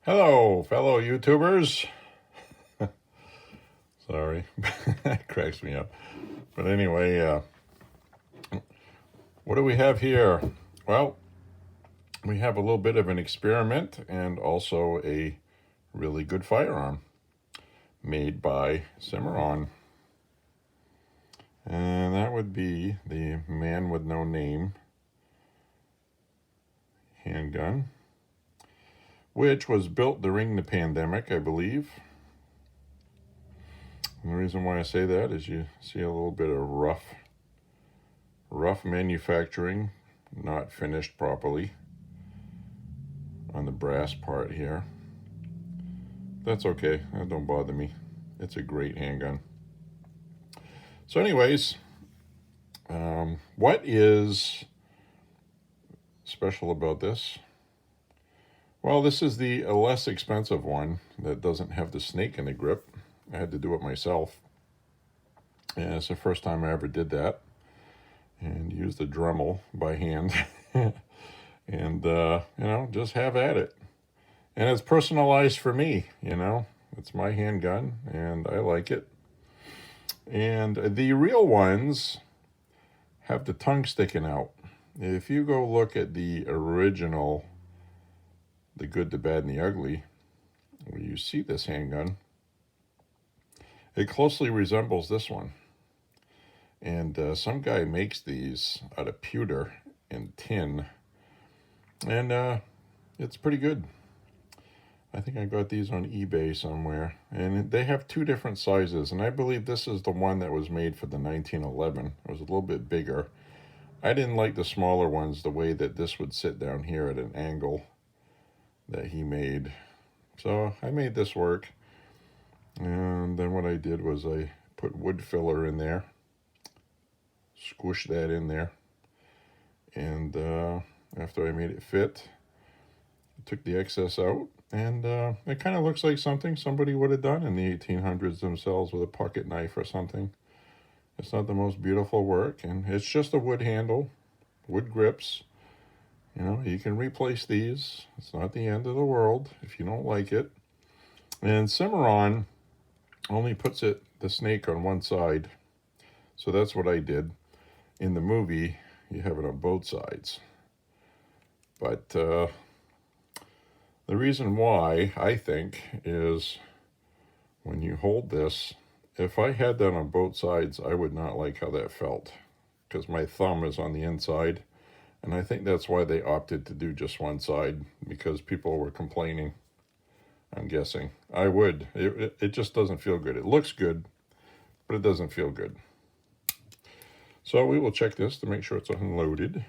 Hello, fellow YouTubers. Sorry, that cracks me up. But anyway, what do we have here? Well, we have a little bit of an experiment and also a really good firearm made by Cimarron. And that would be the Man with No Name handgun, which was built during the pandemic, I believe. And the reason why I say that is you see a little bit of rough manufacturing, not finished properly on the brass part here. That's okay, that don't bother me. It's a great handgun. So anyways, what is special about this? Well, this is the less expensive one that doesn't have the snake in the grip. I had to do it myself. And it's the first time I ever did that. And use the Dremel by hand. And, just have at it. And it's personalized for me, It's my handgun, and I like it. And the real ones have the tongue sticking out. If you go look at the original, The Good, the Bad, and the Ugly, where you see this handgun, it closely resembles this one. And some guy makes these out of pewter and tin. And it's pretty good. I think I got these on eBay somewhere. And they have two different sizes. And I believe this is the one that was made for the 1911. It was a little bit bigger. I didn't like the smaller ones, the way that this would sit down here at an angle that he made. So I made this work. And then what I did was I put wood filler in there. Squish that in there. And after I made it fit, I took the excess out. And it kind of looks like something somebody would have done in the 1800s themselves with a pocket knife or something. It's not the most beautiful work, and it's just a wood handle, wood grips. You can replace these. It's not the end of the world if you don't like it. And Cimarron only puts the snake on one side. So that's what I did. In the movie, you have it on both sides. But the reason why, I think, is when you hold this, if I had that on both sides, I would not like how that felt, because my thumb is on the inside, and I think that's why they opted to do just one side, because people were complaining, I'm guessing. I would. It just doesn't feel good. It looks good, but it doesn't feel good. So we will check this to make sure it's unloaded.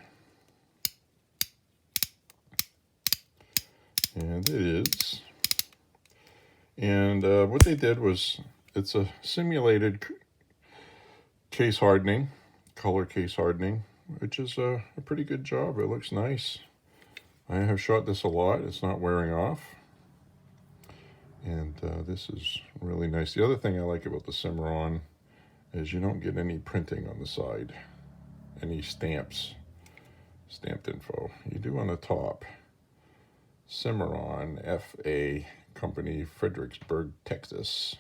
And it is. And what they did was, it's a simulated case hardening, color case hardening, which is a pretty good job. It looks nice. I have shot this a lot. It's not wearing off. And this is really nice. The other thing I like about the Cimarron is you don't get any printing on the side, any stamps, stamped info. You do on the top. Cimarron, F.A. Company, Fredericksburg, Texas.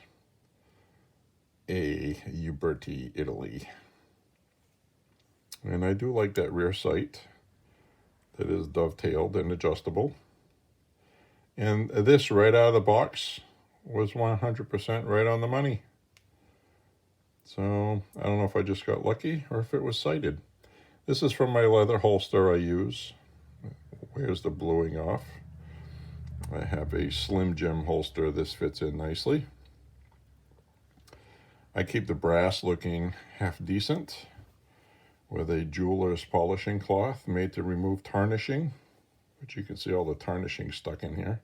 A. Uberti, Italy. And I do like that rear sight that is dovetailed and adjustable. And this right out of the box was 100% right on the money. So I don't know if I just got lucky or if it was sighted. This is from my leather holster I use. Where's the bluing off? I have a Slim Jim holster. This fits in nicely. I keep the brass looking half decent with a jeweler's polishing cloth made to remove tarnishing, which you can see all the tarnishing stuck in here,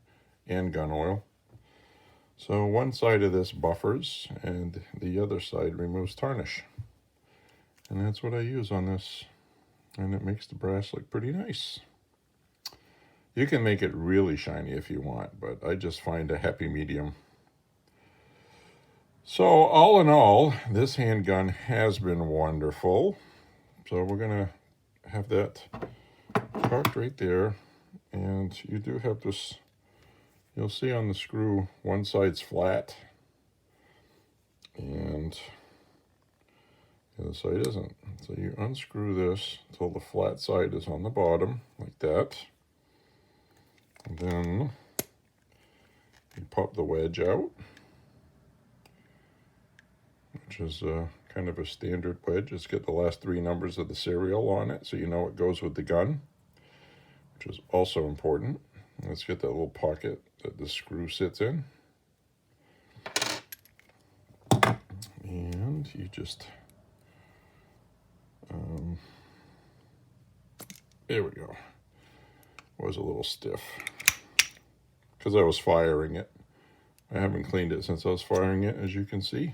and gun oil. So one side of this buffers and the other side removes tarnish. And that's what I use on this. And it makes the brass look pretty nice. You can make it really shiny if you want, but I just find a happy medium. So all in all, this handgun has been wonderful. So we're going to have that parked right there. And you do have this, you'll see on the screw one side's flat and the other side isn't. So you unscrew this until the flat side is on the bottom, like that. And then you pop the wedge out, which is kind of a standard wedge. It's got the last 3 numbers of the serial on it, so you know it goes with the gun, which is also important. Let's get that little pocket that the screw sits in. And you just, there we go. It was a little stiff because I was firing it. I haven't cleaned it since I was firing it, as you can see.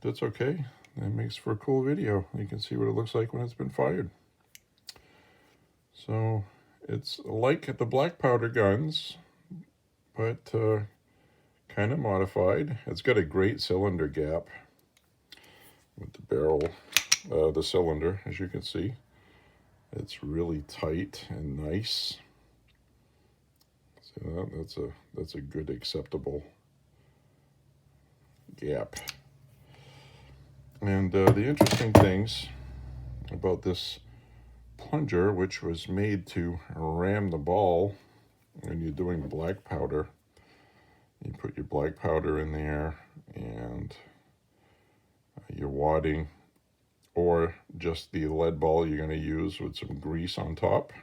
That's okay. That makes for a cool video. You can see what it looks like when it's been fired. So it's like the black powder guns, but kind of modified. It's got a great cylinder gap with the barrel, the cylinder, as you can see. It's really tight and nice. So that's a good acceptable gap. And the interesting things about this plunger, which was made to ram the ball when you're doing black powder, you put your black powder in there and your wadding, or just the lead ball you're going to use with some grease on top.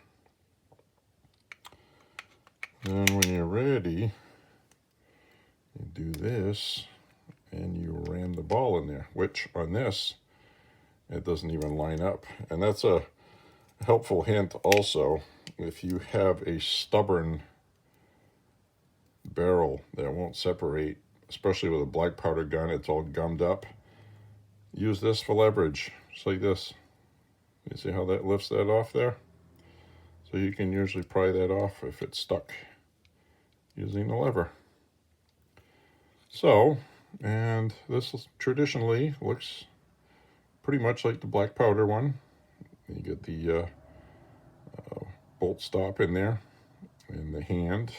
Then when you're ready, you do this and you ram the ball in there, which on this, it doesn't even line up. And that's a helpful hint also. If you have a stubborn barrel that won't separate, especially with a black powder gun, it's all gummed up, use this for leverage, just like this. You see how that lifts that off there? So you can usually pry that off if it's stuck using the lever. So, and this traditionally looks pretty much like the black powder one. You get the bolt stop in there, and the hand,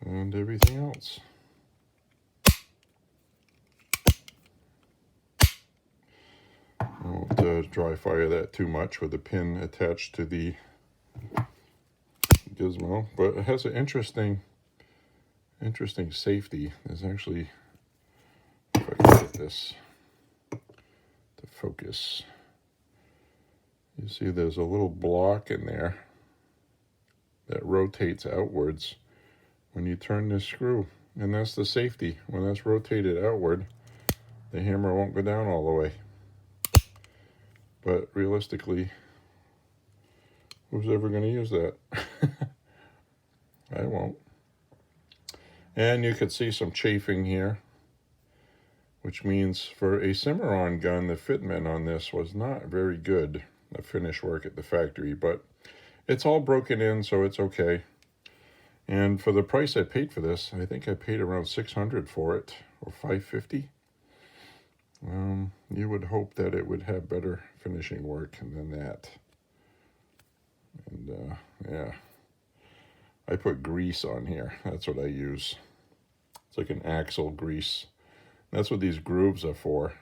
and everything else. I won't dry fire that too much with the pin attached to the gizmo, but it has an interesting safety. There's actually, if I can get this to focus, you see there's a little block in there that rotates outwards when you turn this screw, and that's the safety. When that's rotated outward, the hammer won't go down all the way. But realistically, who's ever going to use that? I won't. And you could see some chafing here, which means for a Cimarron gun, the fitment on this was not very good, the finish work at the factory, but it's all broken in, so it's okay. And for the price I paid for this, I think I paid around $600 for it, or $550. You would hope that it would have better finishing work than that. And yeah, I put grease on here. That's what I use. It's like an axle grease. That's what these grooves are for.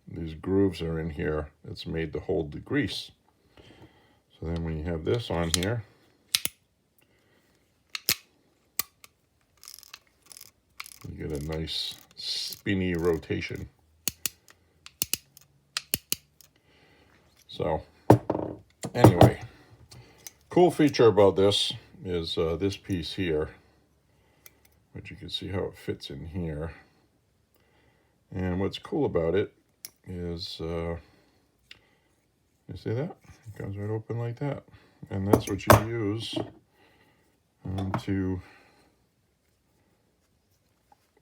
These grooves are in here. It's made to hold the grease. So then when you have this on here, you get a nice spinny rotation. So anyway, cool feature about this is this piece here, which you can see how it fits in here. And what's cool about it is, you see that? It comes right open like that. And that's what you use to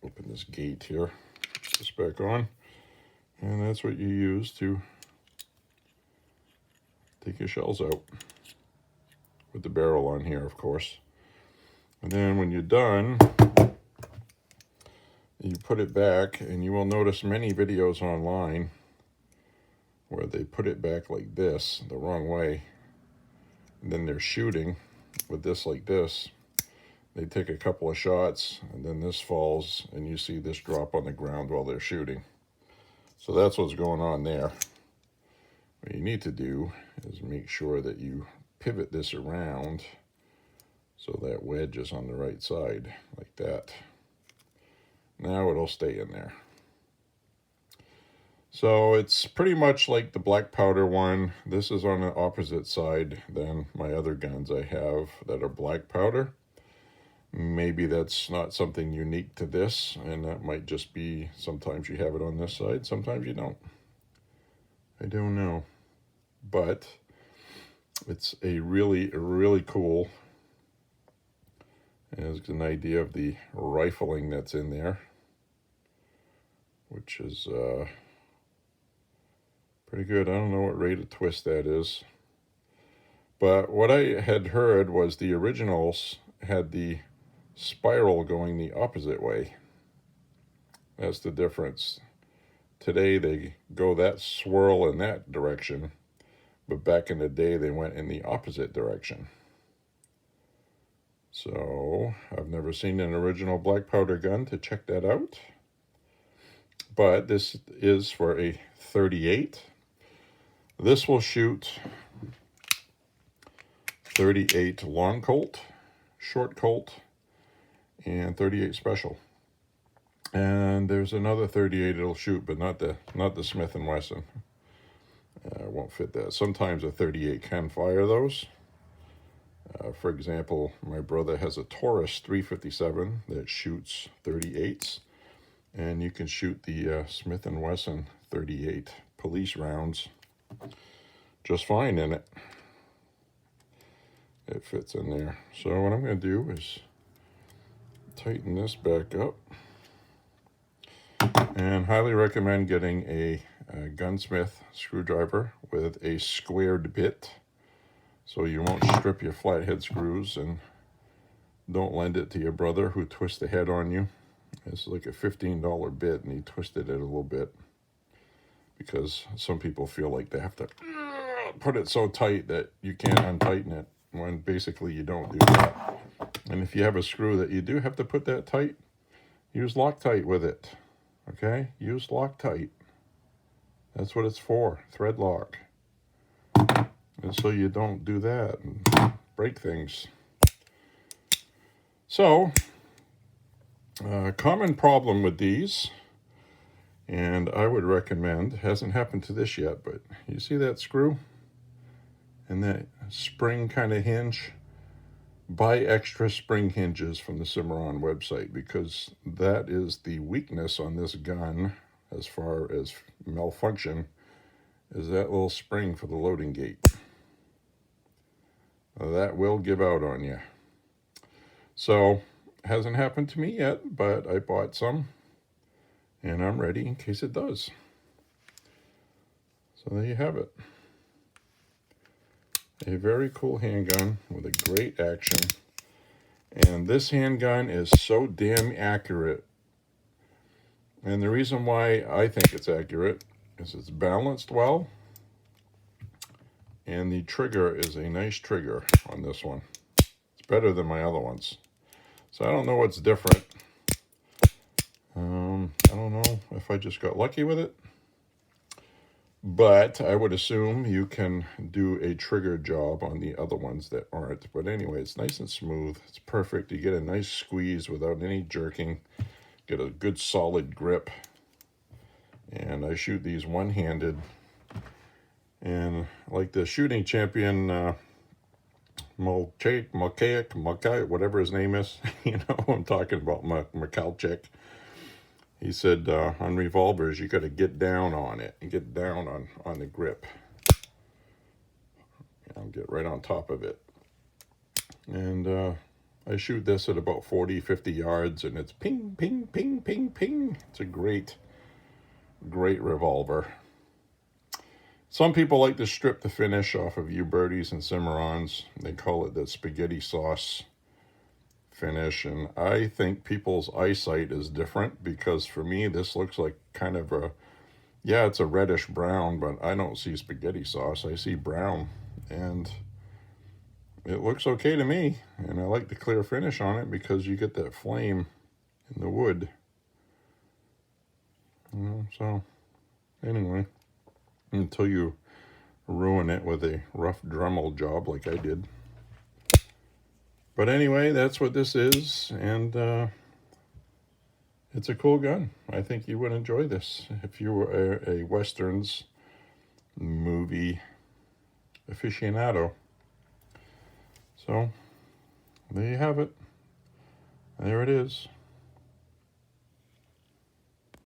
open this gate here, put this back on. And that's what you use to take your shells out, with the barrel on here, of course. And then when you're done, you put it back, and you will notice many videos online where they put it back like this, the wrong way, and then they're shooting with this like this. they take a couple of shots, and then this falls, and you see this drop on the ground while they're shooting. So that's what's going on there. What you need to do is make sure that you pivot this around so that wedge is on the right side, like that. Now it'll stay in there. So it's pretty much like the black powder one. This is on the opposite side than my other guns I have that are black powder. Maybe that's not something unique to this, and that might just be sometimes you have it on this side, sometimes you don't. I don't know. But it's a really cool. There's an idea of the rifling that's in there, which is pretty good. I don't know what rate of twist that is. But what I had heard was the originals had the spiral going the opposite way. That's the difference. Today they go that swirl in that direction, but back in the day they went in the opposite direction. So I've never seen an original black powder gun to check that out. But this is for a 38. This will shoot 38 long Colt, short Colt, and 38 special. And there's another 38 it'll shoot, but not the Smith & Wesson. It won't fit that. Sometimes a 38 can fire those. For example, my brother has a Taurus 357 that shoots 38s, and you can shoot the Smith & Wesson 38 police rounds just fine in it. It fits in there. So what I'm going to do is tighten this back up, and highly recommend getting a gunsmith screwdriver with a squared bit, so you won't strip your flathead screws, and don't lend it to your brother who twists the head on you. It's like a $15 bit, and he twisted it a little bit because some people feel like they have to put it so tight that you can't untighten it, when basically you don't do that. And if you have a screw that you do have to put that tight, use Loctite with it. Okay? Use Loctite. That's what it's for, thread lock. And so you don't do that and break things. So, common problem with these, and I would recommend, hasn't happened to this yet, but you see that screw and that spring kind of hinge? Buy extra spring hinges from the Cimarron website, because that is the weakness on this gun as far as malfunction, is that little spring for the loading gate. That will give out on you. So, hasn't happened to me yet, but I bought some, and I'm ready in case it does. So there you have it. A very cool handgun with a great action. And this handgun is so damn accurate. And the reason why I think it's accurate is it's balanced well. And the trigger is a nice trigger on this one. It's better than my other ones. So I don't know what's different. I don't know if I just got lucky with it. But I would assume you can do a trigger job on the other ones that aren't. But anyway, it's nice and smooth. It's perfect. You get a nice squeeze without any jerking. Get a good solid grip. And I shoot these one-handed. And like the shooting champion, Malkaic, whatever his name is, you know who I'm talking about, Michalczyk. He said on revolvers, you got to get down on it and get down on the grip. I'll get right on top of it. And I shoot this at about 40, 50 yards, and it's ping, ping, ping, ping, ping. It's a great revolver. Some people like to strip the finish off of U-Birdies and Cimarrons. They call it the spaghetti sauce finish, and I think people's eyesight is different, because for me this looks like kind of it's a reddish brown, but I don't see spaghetti sauce, I see brown. And it looks okay to me, and I like the clear finish on it because you get that flame in the wood. So anyway, until you ruin it with a rough Dremel job like I did. But anyway, that's what this is, and it's a cool gun. I think you would enjoy this if you were a Westerns movie aficionado. So there you have it. There it is.